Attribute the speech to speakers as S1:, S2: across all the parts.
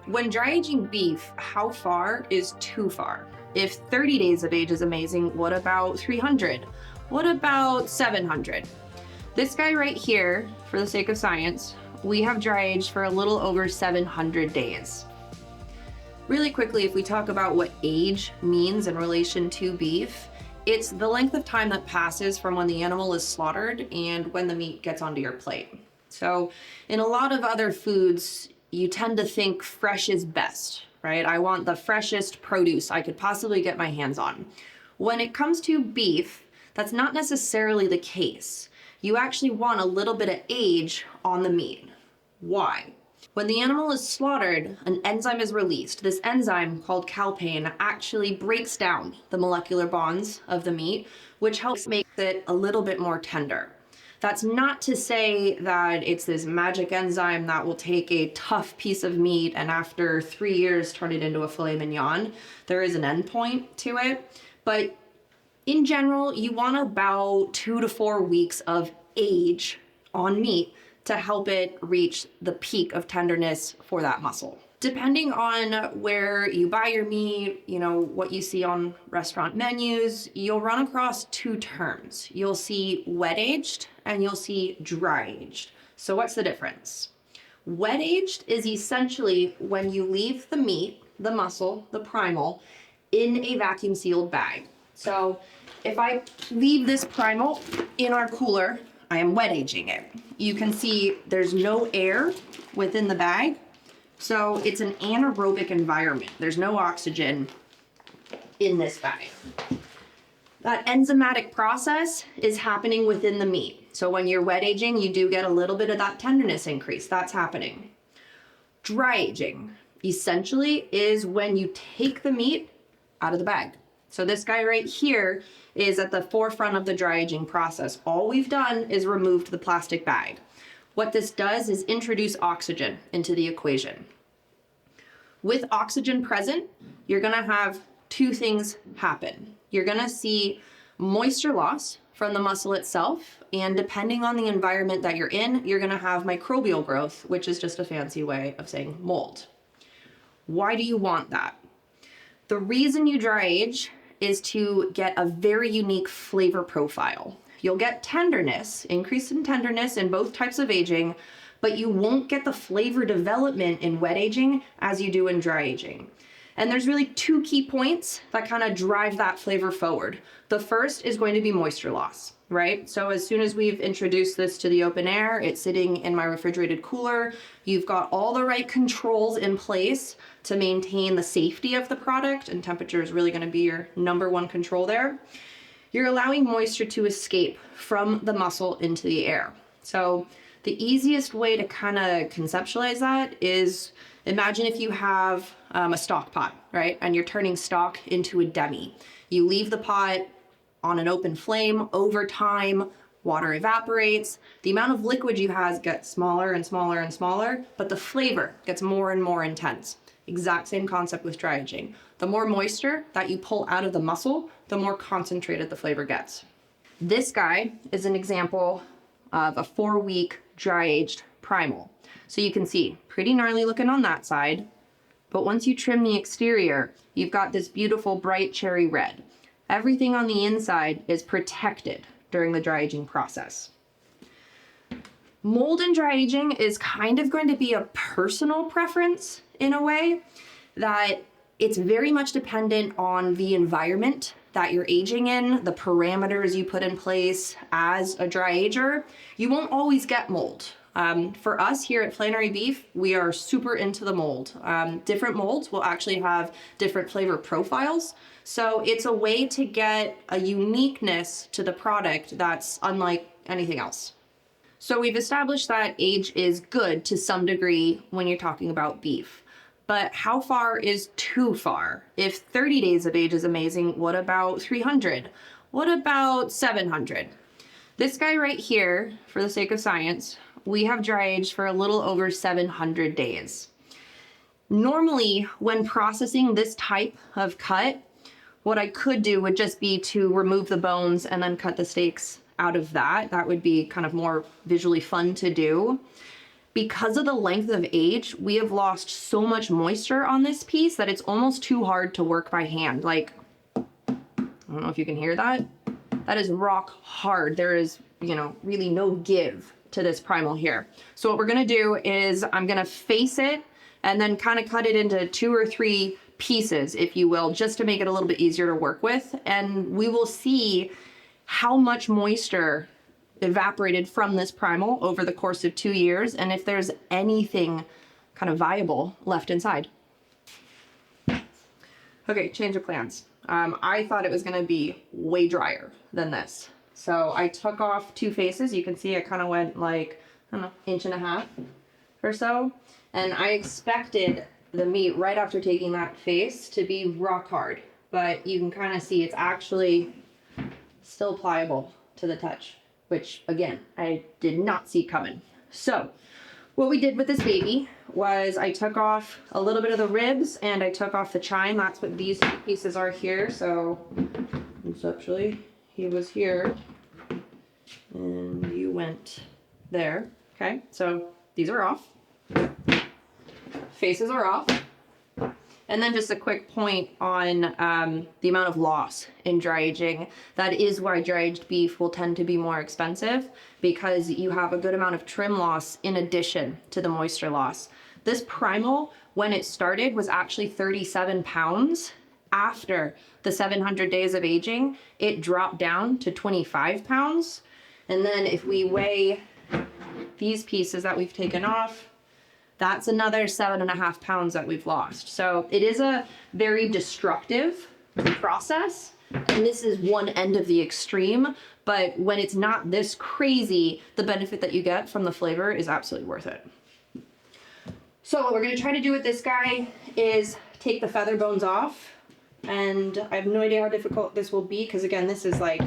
S1: When dry aging beef, how far is too far? If 30 days of age is amazing, what about 300? What about 700? This guy right here, for the sake of science, we have dry aged for a little over 700 days. Really quickly, if we talk about what age means in relation to beef, it's the length of time that passes from when the animal is slaughtered and when the meat gets onto your plate. So in a lot of other foods, you tend to think fresh is best, right? I want the freshest produce I could possibly get my hands on. When it comes to beef, that's not necessarily the case. You actually want a little bit of age on the meat. Why? When the animal is slaughtered, an enzyme is released. This enzyme, called calpain, actually breaks down the molecular bonds of the meat, which helps make it a little bit more tender. That's not to say that it's this magic enzyme that will take a tough piece of meat and after 3 years turn it into a filet mignon. There is an endpoint to it, but in general, you want about 2 to 4 weeks of age on meat to help it reach the peak of tenderness for that muscle. Depending on where you buy your meat, what you see on restaurant menus, you'll run across two terms. You'll see wet aged and you'll see dry aged. So what's the difference? Wet aged is essentially when you leave the meat, the muscle, the primal, in a vacuum sealed bag. So if I leave this primal in our cooler, I am wet aging it. You can see there's no air within the bag. So it's an anaerobic environment. There's no oxygen in this bag. That enzymatic process is happening within the meat. So when you're wet aging, you do get a little bit of that tenderness increase. That's happening. Dry aging essentially is when you take the meat out of the bag. So this guy right here is at the forefront of the dry aging process. All we've done is removed the plastic bag. What this does is introduce oxygen into the equation. With oxygen present, you're gonna have two things happen. You're gonna see moisture loss from the muscle itself, and depending on the environment that you're in, you're gonna have microbial growth, which is just a fancy way of saying mold. Why do you want that? The reason you dry age is to get a very unique flavor profile. You'll get tenderness, increase in tenderness in both types of aging, but you won't get the flavor development in wet aging as you do in dry aging. And there's really two key points that kind of drive that flavor forward. The first is going to be moisture loss, right? So as soon as we've introduced this to the open air, it's sitting in my refrigerated cooler. You've got all the right controls in place to maintain the safety of the product, and temperature is really going to be your number one control there. You're allowing moisture to escape from the muscle into the air. So the easiest way to kind of conceptualize that is imagine if you have a stock pot, right? And you're turning stock into a demi. You leave the pot on an open flame. Over time, water evaporates. The amount of liquid you have gets smaller and smaller and smaller, but the flavor gets more and more intense. Exact same concept with dry aging. The more moisture that you pull out of the muscle, the more concentrated the flavor gets. This guy is an example of a 4-week dry aged primal. So you can see pretty gnarly looking on that side, but once you trim the exterior, you've got this beautiful bright cherry red. Everything on the inside is protected during the dry aging process. Mold in dry aging is kind of going to be a personal preference in a way that it's very much dependent on the environment that you're aging in, the parameters you put in place as a dry ager. You won't always get mold. For us here at Flannery Beef, we are super into the mold. Different molds will actually have different flavor profiles. So it's a way to get a uniqueness to the product that's unlike anything else. So we've established that age is good to some degree when you're talking about beef. But how far is too far? If 30 days of age is amazing, what about 300? What about 700? This guy right here, for the sake of science, we have dry aged for a little over 700 days. Normally, when processing this type of cut, what I could do would just be to remove the bones and then cut the steaks out of that. That would be kind of more visually fun to do. Because of the length of age, we have lost so much moisture on this piece that it's almost too hard to work by hand. Like, I don't know if you can hear that. That is rock hard. There is, you know, really no give to this Primal here. So what we're gonna do is I'm gonna face it and then kind of cut it into 2 or 3 pieces, if you will, just to make it a little bit easier to work with. And we will see how much moisture evaporated from this Primal over the course of 2 years, and if there's anything kind of viable left inside. Okay, change of plans. I thought it was gonna be way drier than this. So I took off 2 faces. You can see it kind of went like, I don't know, 1.5 inches or so. And I expected the meat right after taking that face to be rock hard, but you can kind of see it's actually still pliable to the touch, which again, I did not see coming. So what we did with this baby was I took off a little bit of the ribs and I took off the chine. That's what these pieces are here. So conceptually, he was here and you went there. Okay, so these are off. Faces are off. And then just a quick point on the amount of loss in dry aging. That is why dry aged beef will tend to be more expensive, because you have a good amount of trim loss in addition to the moisture loss. This Primal, when it started, was actually 37 pounds. After the 700 days of aging, it dropped down to 25 pounds. And then if we weigh these pieces that we've taken off, that's another 7.5 pounds that we've lost. So it is a very destructive process. And this is one end of the extreme, but when it's not this crazy, the benefit that you get from the flavor is absolutely worth it. So what we're gonna try to do with this guy is take the feather bones off. And I have no idea how difficult this will be, because again, this is like,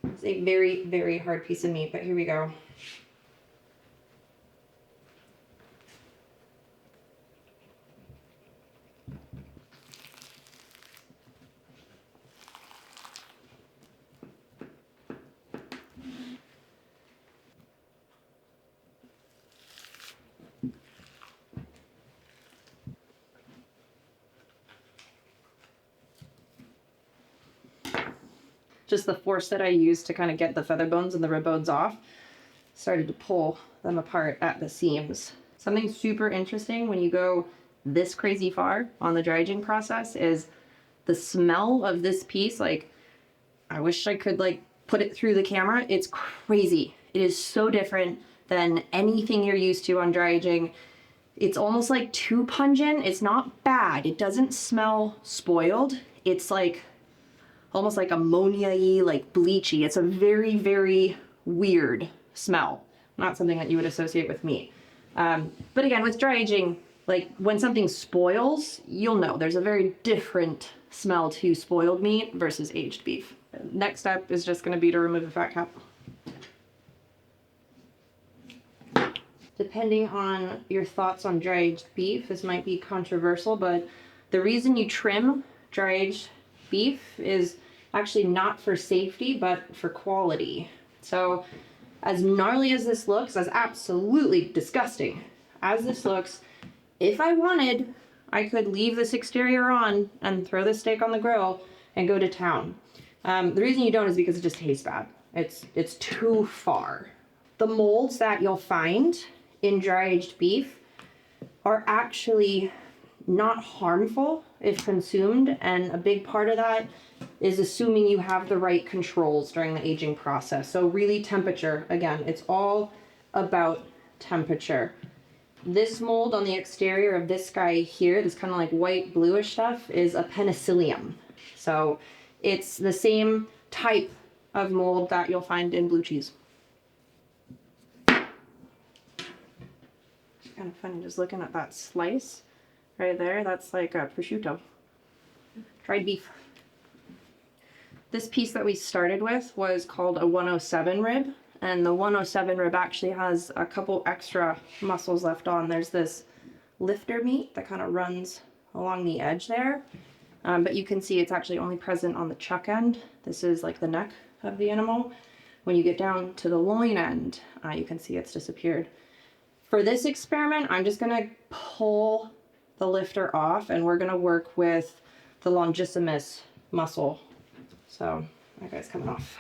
S1: it's a very, very hard piece of meat, but here we go. Just the force that I used to kind of get the feather bones and the rib bones off started to pull them apart at the seams. Something super interesting when you go this crazy far on the dry aging process is the smell of this piece. Like, I wish I could like put it through the camera. It's crazy. It is so different than anything you're used to on dry aging. It's almost like too pungent. It's not bad. It doesn't smell spoiled. It's like almost like ammonia-y, like bleachy. It's a very, very weird smell. Not something that you would associate with meat. But again, with dry aging, like when something spoils, you'll know there's a very different smell to spoiled meat versus aged beef. Next step is just gonna be to remove the fat cap. Depending on your thoughts on dry aged beef, this might be controversial, but the reason you trim dry aged beef is actually not for safety, but for quality. So as gnarly as this looks, as absolutely disgusting as this looks, if I wanted, I could leave this exterior on and throw this steak on the grill and go to town. The reason you don't is because it just tastes bad. It's too far. The molds that you'll find in dry aged beef are actually not harmful if consumed, and a big part of that is assuming you have the right controls during the aging process. So really temperature, again, it's all about temperature. This mold on the exterior of this guy here, this kind of like white bluish stuff, is a penicillium. So it's the same type of mold that you'll find in blue cheese. It's kind of funny just looking at that slice right there. That's like a prosciutto, dried beef. This piece that we started with was called a 107 rib, and the 107 rib actually has a couple extra muscles left on. There's this lifter meat that kind of runs along the edge there, but you can see it's actually only present on the chuck end. This is like the neck of the animal. When you get down to the loin end, you can see it's disappeared. For this experiment, I'm just gonna pull the lifter off and we're gonna work with the longissimus muscle. So that guy's coming off.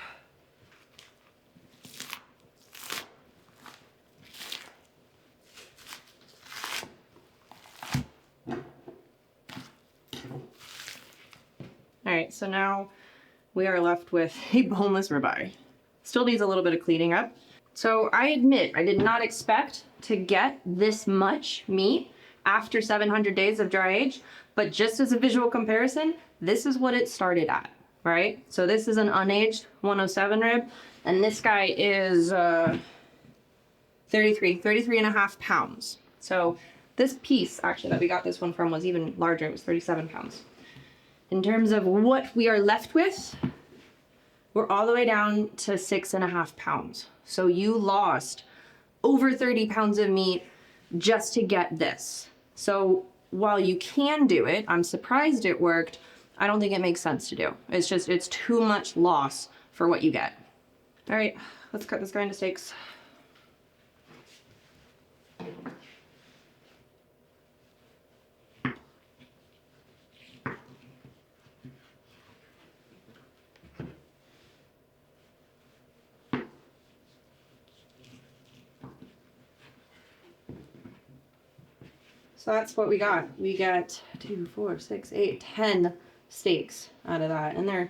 S1: All right, so now we are left with a boneless ribeye. Still needs a little bit of cleaning up. So I admit, I did not expect to get this much meat after 700 days of dry age, but just as a visual comparison, this is what it started at, right? So this is an unaged 107 rib, and this guy is 33 and a half pounds. So this piece, actually, that we got this one from was even larger. It was 37 pounds. In terms of what we are left with, we're all the way down to 6.5 pounds. So you lost over 30 pounds of meat just to get this. So while you can do it, I'm surprised it worked. I don't think it makes sense to do. It's just, it's too much loss for what you get. All right, let's cut this guy into steaks. So that's what we got. We got 2, 4, 6, 8, 10 steaks out of that, and they're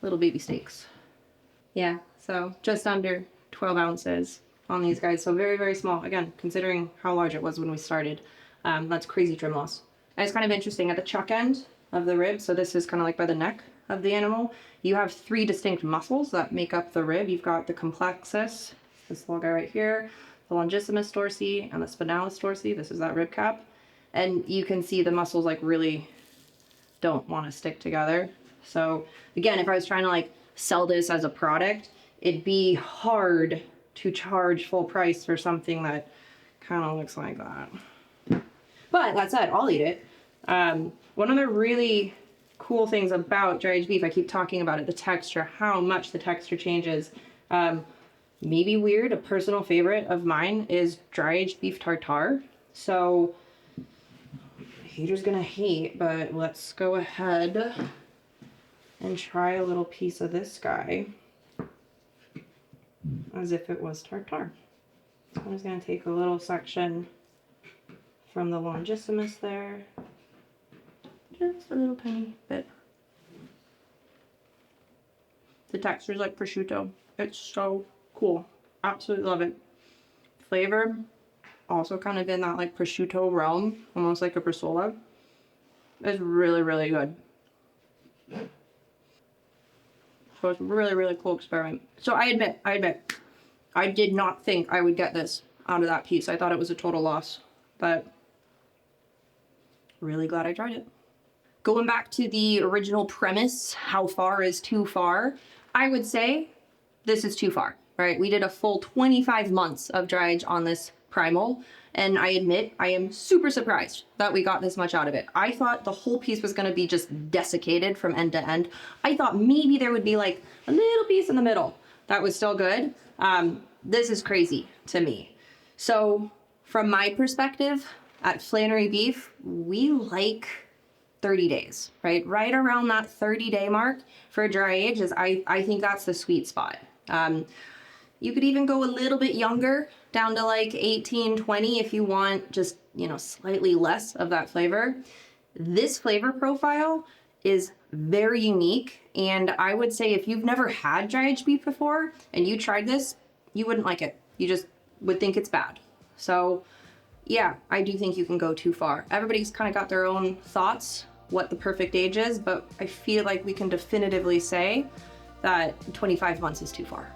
S1: little baby steaks. Yeah, so just under 12 ounces on these guys. So very, very small. Again, considering how large it was when we started, that's crazy trim loss. And it's kind of interesting at the chuck end of the rib. So this is kind of like by the neck of the animal. You have 3 distinct muscles that make up the rib. You've got the complexus, this little guy right here, the longissimus dorsi, and the spinalis dorsi. This is that rib cap. And you can see the muscles like really don't want to stick together. So again, if I was trying to like sell this as a product, it'd be hard to charge full price for something that kind of looks like that. But that said, I'll eat it. One of the really cool things about dry aged beef, I keep talking about it, the texture, how much the texture changes. Maybe weird, a personal favorite of mine is dry aged beef tartare. So haters gonna hate, but let's go ahead and try a little piece of this guy as if it was tartare. So I'm just gonna take a little section from the longissimus there, just a little tiny bit. The texture is like prosciutto. It's so cool. Absolutely love it. Flavor, also kind of in that like prosciutto realm, almost like a bresaola. It's really, really good. So it's a really, really cool experiment. So I admit, I did not think I would get this out of that piece. I thought it was a total loss, but really glad I tried it. Going back to the original premise, how far is too far? I would say this is too far, right? We did a full 25 months of dry age on this Primal, and I admit I am super surprised that we got this much out of it. I thought the whole piece was going to be just desiccated from end to end. I thought maybe there would be like a little piece in the middle that was still good. This is crazy to me. So from my perspective at Flannery Beef, we like 30 days, right? Right around that 30-day mark for dry age is I think that's the sweet spot. You could even go a little bit younger, down to like 18, 20 if you want just, you know, slightly less of that flavor. This flavor profile is very unique, and I would say if you've never had dry aged beef before and you tried this, you wouldn't like it. You just would think it's bad. So yeah, I do think you can go too far. Everybody's kind of got their own thoughts, what the perfect age is, but I feel like we can definitively say that 25 months is too far.